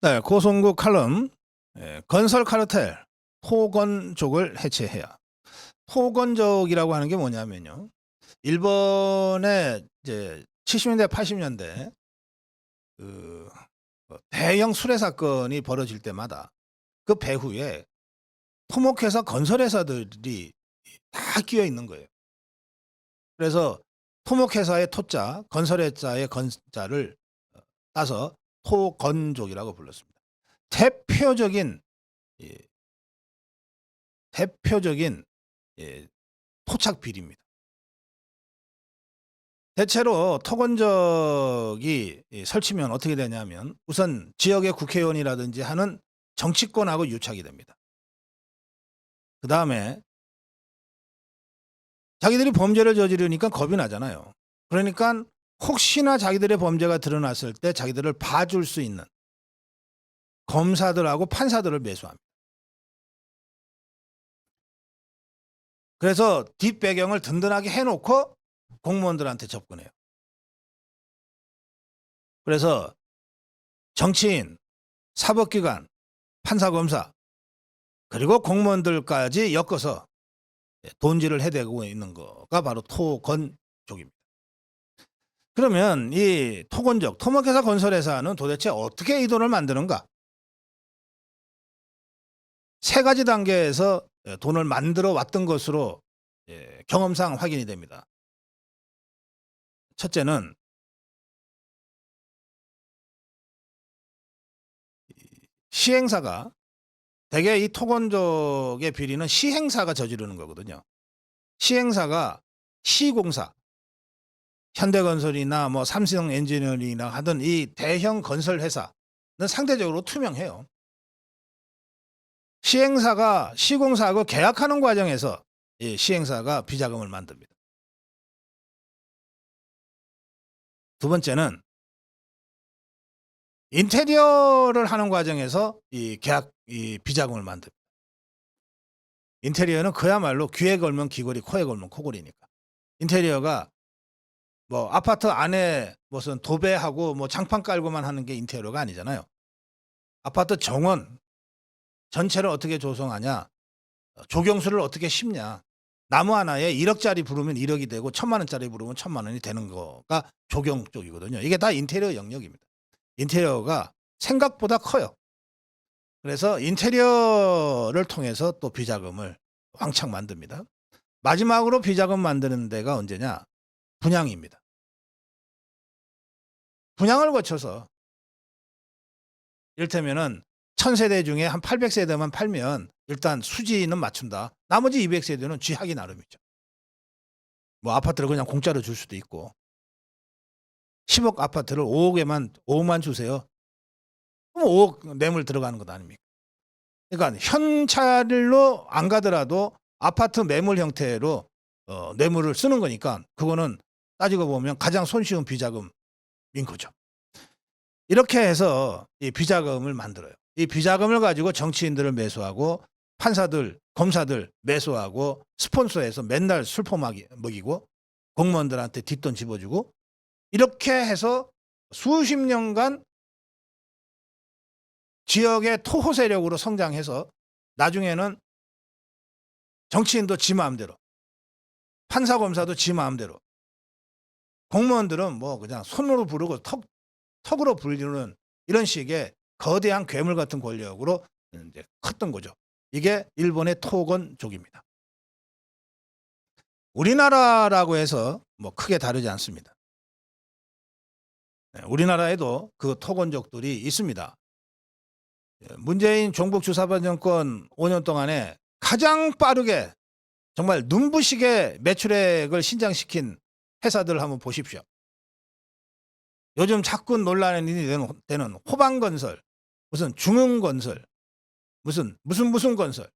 네, 고성국 칼럼. 건설 카르텔 토건족을 해체해야. 토건족이라고 하는 게 뭐냐면요. 일본의 이제 70년대 80년대 그 대형 수뢰 사건이 벌어질 때마다 그 배후에 토목회사 건설회사들이 다 끼어 있는 거예요. 그래서 토목회사의 토자, 건설회사의 건자를 따서 토건족이라고 불렀습니다. 대표적인 예, 대표적인 토착 비리입니다. 대체로 토건적이 설치면 어떻게 되냐면 우선 지역의 국회의원이라든지 하는 정치권하고 유착이 됩니다. 그 다음에 자기들이 범죄를 저지르니까 겁이 나잖아요. 그러니까 혹시나 자기들의 범죄가 드러났을 때 자기들을 봐줄 수 있는 검사들하고 판사들을 매수합니다. 그래서 뒷배경을 든든하게 해놓고 공무원들한테 접근해요. 그래서 정치인, 사법기관, 판사검사 그리고 공무원들까지 엮어서 돈질을 해대고 있는 거가 바로 토건족입니다. 그러면 이 토건족, 토목회사 건설회사는 도대체 어떻게 이 돈을 만드는가? 세 가지 단계에서 돈을 만들어 왔던 것으로 경험상 확인이 됩니다. 첫째는 시행사가 대개 이 토건족의 비리는 시행사가 저지르는 거거든요. 시행사가 시공사, 현대건설이나 뭐 삼성엔지니어링이나 하던 이 대형 건설 회사는 상대적으로 투명해요. 시행사가 시공사하고 계약하는 과정에서 이 시행사가 비자금을 만듭니다. 두 번째는 인테리어를 하는 과정에서 이 비자금을 만듭니다. 인테리어는 그야말로 귀에 걸면 귀걸이, 코에 걸면 코걸이니까. 인테리어가 뭐 아파트 안에 무슨 도배하고 뭐 장판 깔고만 하는 게 인테리어가 아니잖아요. 아파트 정원 전체를 어떻게 조성하냐, 조경수를 어떻게 심냐, 나무 하나에 1억짜리 부르면 1억이 되고 1,000만 원짜리 부르면 1,000만 원이 되는 거가 조경 쪽이거든요. 이게 다 인테리어 영역입니다. 인테리어가 생각보다 커요. 그래서 인테리어를 통해서 또 비자금을 왕창 만듭니다. 마지막으로 비자금 만드는 데가 언제냐? 분양입니다. 분양을 거쳐서 이를테면은 1000세대 중에 한 800세대만 팔면 일단 수지는 맞춘다. 나머지 200세대는 쥐하기 나름이죠. 뭐 아파트를 그냥 공짜로 줄 수도 있고 10억 아파트를 5억만 주세요. 그럼 5억 뇌물 들어가는 것 아닙니까? 그러니까 현찰로 안 가더라도 아파트 매물 형태로 뇌물을 쓰는 거니까 그거는 따지고 보면 가장 손쉬운 비자금인 거죠. 이렇게 해서 이 비자금을 만들어요. 이 비자금을 가지고 정치인들을 매수하고 판사들, 검사들 매수하고 스폰서해서 맨날 술 퍼먹이고 공무원들한테 뒷돈 집어주고 이렇게 해서 수십 년간 지역의 토호 세력으로 성장해서 나중에는 정치인도 지 마음대로, 판사 검사도 지 마음대로, 공무원들은 뭐 그냥 손으로 부르고 턱으로 부르는 이런 식의 거대한 괴물 같은 권력으로 이제 컸던 거죠. 이게 일본의 토건족입니다. 우리나라라고 해서 뭐 크게 다르지 않습니다. 우리나라에도 그 토건족들이 있습니다. 문재인 종북 주사파 정권 5년 동안에 가장 빠르게 정말 눈부시게 매출액을 신장시킨 회사들을 한번 보십시오. 요즘 자꾸 논란이 되는 호방건설, 무슨 중흥건설, 무슨 건설.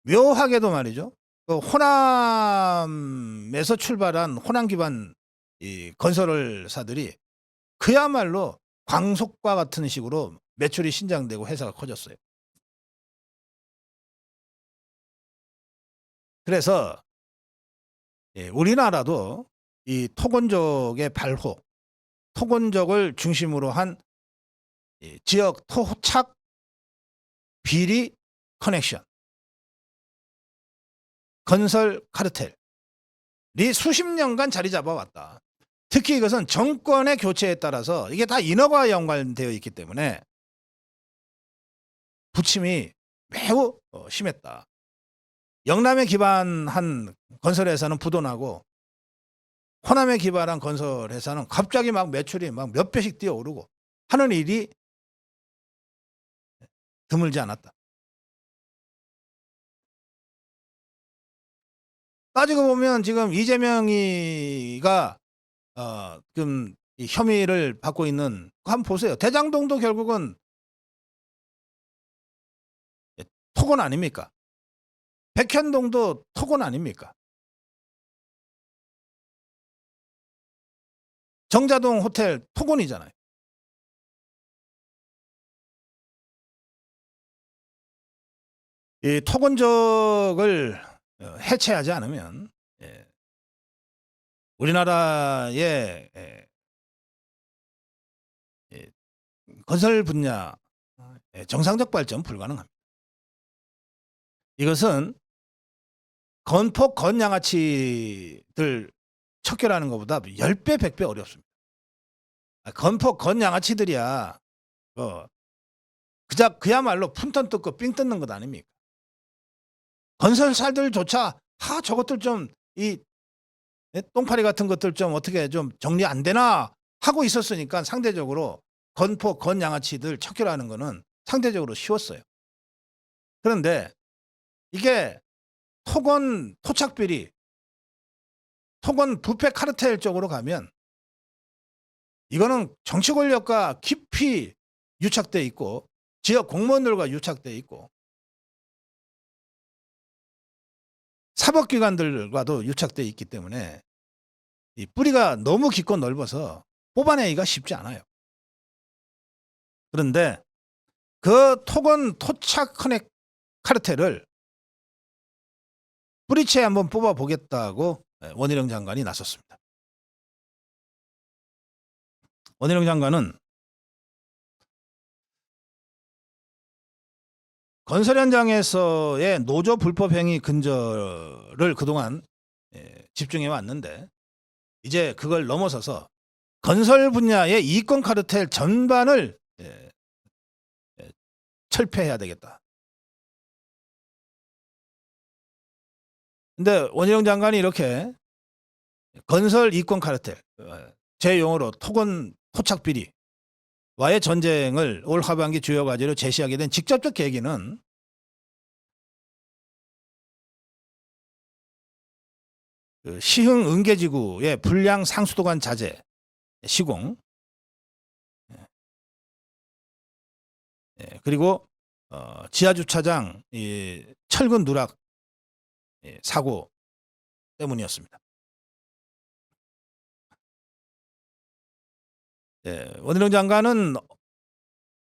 묘하게도 말이죠. 그 호남에서 출발한 호남 기반 이 건설사들이 그야말로 광속과 같은 식으로 매출이 신장되고 회사가 커졌어요. 그래서 우리나라도 이 토건족의 발호, 토건족을 중심으로 한 이 지역 토착 비리 커넥션, 건설 카르텔이 수십 년간 자리 잡아왔다. 특히 이것은 정권의 교체에 따라서 이게 다 인허가와 연관되어 있기 때문에 부침이 매우 심했다. 영남에 기반한 건설회사는 부도나고 호남에 기반한 건설회사는 갑자기 막 매출이 막 몇 배씩 뛰어오르고 하는 일이 드물지 않았다. 따지고 보면 지금 이재명이가 지금 이 혐의를 받고 있는 거 한번 보세요. 대장동도 결국은 토건 아닙니까? 백현동도 토건 아닙니까? 정자동 호텔 토건이잖아요. 이 토건적을 해체하지 않으면 우리나라의 건설 분야 정상적 발전 불가능합니다. 이것은 건폭 건양아치들 척결하는 것보다 10배 100배 어렵습니다. 건폭 건양아치들이야 그야말로 푼턴 뜯고 삥 뜯는 것 아닙니까? 건설사들조차 저것들 좀 이 똥파리 같은 것들 좀 어떻게 좀 정리 안 되나 하고 있었으니까 상대적으로 건폭 건양아치들 척결하는 거는 상대적으로 쉬웠어요. 그런데 이게 토건 토착비리, 토건 부패 카르텔 쪽으로 가면 이거는 정치 권력과 깊이 유착돼 있고 지역 공무원들과 유착돼 있고 사법기관들과도 유착돼 있기 때문에 이 뿌리가 너무 깊고 넓어서 뽑아내기가 쉽지 않아요. 그런데 그 토건 토착 카르텔을 뿌리채 한번 뽑아보겠다고 원희룡 장관이 나섰습니다. 원희룡 장관은 건설 현장에서의 노조 불법 행위 근절을 그동안 집중해 왔는데 이제 그걸 넘어서서 건설 분야의 이권 카르텔 전반을 철폐해야 되겠다. 근데 원희룡 장관이 이렇게 건설 이권 카르텔, 제 용어로 토건 토착 비리와의 전쟁을 올 하반기 주요 과제로 제시하게 된 직접적 계기는 시흥 은계지구의 불량 상수도관 자재 시공, 그리고 지하주차장 철근 누락 사고 때문이었습니다. 원희룡 장관은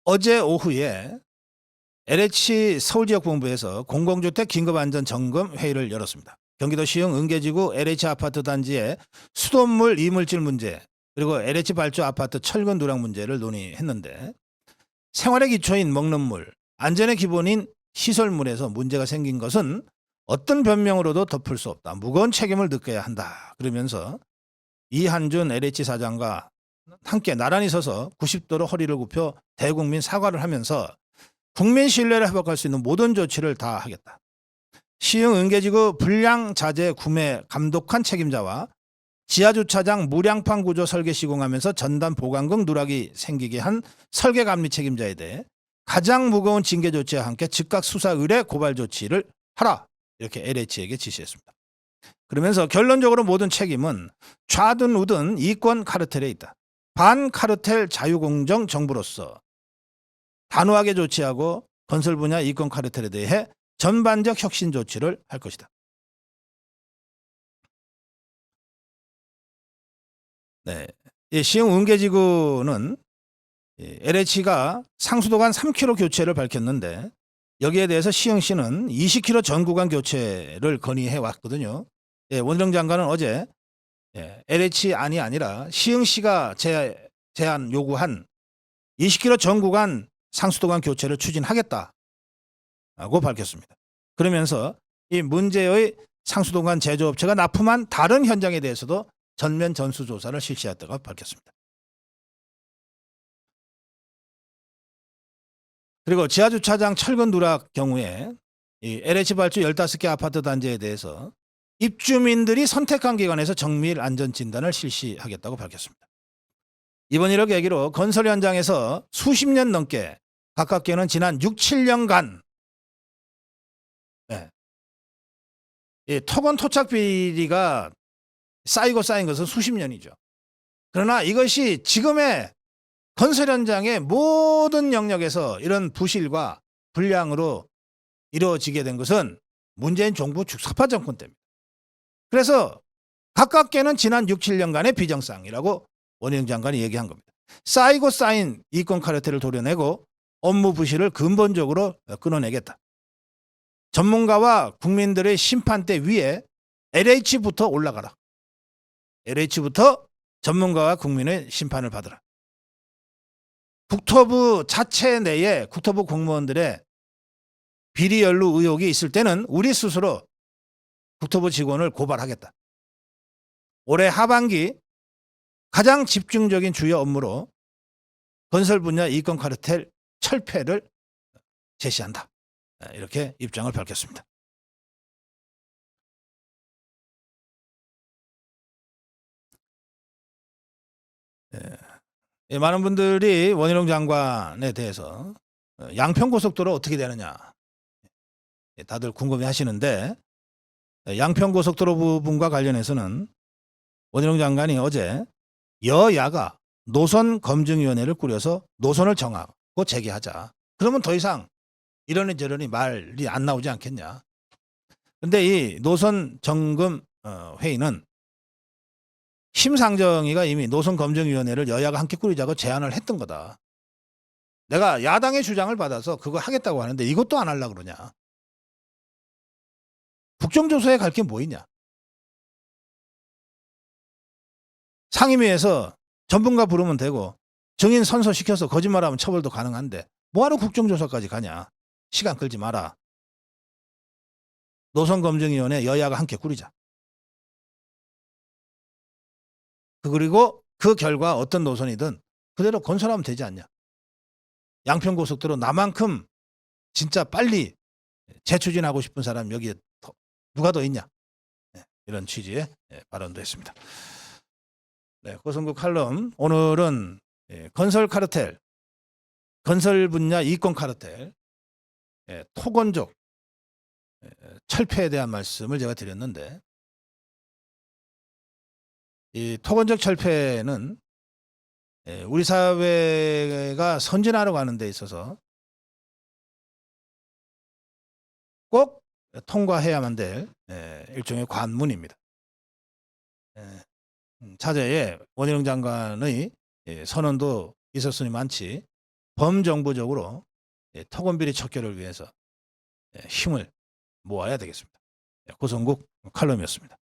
어제 오후에 LH 서울지역본부에서 공공주택 긴급안전점검 회의를 열었습니다. 경기도 시흥 은계지구 LH 아파트 단지의 수돗물 이물질 문제 그리고 LH 발주 아파트 철근 누락 문제를 논의했는데 생활의 기초인 먹는 물, 안전의 기본인 시설물에서 문제가 생긴 것은 어떤 변명으로도 덮을 수 없다. 무거운 책임을 느껴야 한다. 그러면서 이한준 LH 사장과 함께 나란히 서서 90도로 허리를 굽혀 대국민 사과를 하면서 국민 신뢰를 회복할 수 있는 모든 조치를 다 하겠다. 시흥 은계지구 불량 자재 구매 감독한 책임자와 지하주차장 무량판 구조 설계 시공하면서 전단 보강극 누락이 생기게 한 설계 감리 책임자에 대해 가장 무거운 징계 조치와 함께 즉각 수사 의뢰 고발 조치를 하라. 이렇게 LH에게 지시했습니다. 그러면서 결론적으로 모든 책임은 좌든 우든 이권 카르텔에 있다. 반카르텔 자유공정 정부로서 단호하게 조치하고 건설 분야 이권 카르텔에 대해 전반적 혁신 조치를 할 것이다. 네, 시흥 은계지구는 LH가 상수도관 3km 교체를 밝혔는데 여기에 대해서 시흥시는 20km 전 구간 교체를 건의해 왔거든요. 원희룡 장관은 어제 LH 안이 아니라 시흥시가 제안 요구한 20km 전 구간 상수도관 교체를 추진하겠다고 밝혔습니다. 그러면서 이 문제의 상수도관 제조업체가 납품한 다른 현장에 대해서도 전면 전수조사를 실시했다고 밝혔습니다. 그리고 지하주차장 철근 누락 경우에 이 LH 발주 15개 아파트 단지에 대해서 입주민들이 선택한 기관에서 정밀 안전진단을 실시하겠다고 밝혔습니다. 이번 일을 계기로 건설 현장에서 수십 년 넘게 가깝게는 지난 6, 7년간 이 토건 토착 비리가 쌓이고 쌓인 것은 수십 년이죠. 그러나 이것이 지금의 건설 현장의 모든 영역에서 이런 부실과 불량으로 이루어지게 된 것은 문재인 정부 주사파 정권 때입니다. 그래서 가깝게는 지난 6, 7년간의 비정상이라고 원희룡 장관이 얘기한 겁니다. 쌓이고 쌓인 이권 카르텔을 도려내고 업무 부실을 근본적으로 끊어내겠다. 전문가와 국민들의 심판대 위에 LH부터 올라가라. LH부터 전문가와 국민의 심판을 받으라. 국토부 자체 내에 국토부 공무원들의 비리 연루 의혹이 있을 때는 우리 스스로 국토부 직원을 고발하겠다. 올해 하반기 가장 집중적인 주요 업무로 건설 분야 이권 카르텔 철폐를 제시한다. 이렇게 입장을 밝혔습니다. 많은 분들이 원희룡 장관에 대해서 양평고속도로 어떻게 되느냐 다들 궁금해 하시는데, 양평고속도로 부분과 관련해서는 원희룡 장관이 어제 여야가 노선검증위원회를 꾸려서 노선을 정하고 재개하자. 그러면 더 이상 이러니 저러니 말이 안 나오지 않겠냐. 그런데 이 노선점검 회의는 심상정이가 이미 노선검증위원회를 여야가 함께 꾸리자고 제안을 했던 거다. 내가 야당의 주장을 받아서 그거 하겠다고 하는데 이것도 안 하려고 그러냐. 국정조사에 갈 게 뭐 있냐. 상임위에서 전문가 부르면 되고 증인 선서시켜서 거짓말하면 처벌도 가능한데 뭐하러 국정조사까지 가냐. 시간 끌지 마라. 노선검증위원회 여야가 함께 꾸리자. 그리고 그 결과 어떤 노선이든 그대로 건설하면 되지 않냐. 양평고속도로 나만큼 진짜 빨리 재추진하고 싶은 사람 여기에 누가 더 있냐. 이런 취지의 발언도 했습니다. 고성국 칼럼, 오늘은 건설 카르텔, 건설 분야 이권 카르텔, 토건족 철폐에 대한 말씀을 제가 드렸는데, 이 토건적 철폐는 우리 사회가 선진하러 가는 데 있어서 꼭 통과해야만 될 일종의 관문입니다. 차제에 원희룡 장관의 선언도 있었으니 많지 범정부적으로 토건비리 척결을 위해서 힘을 모아야 되겠습니다. 고성국 칼럼이었습니다.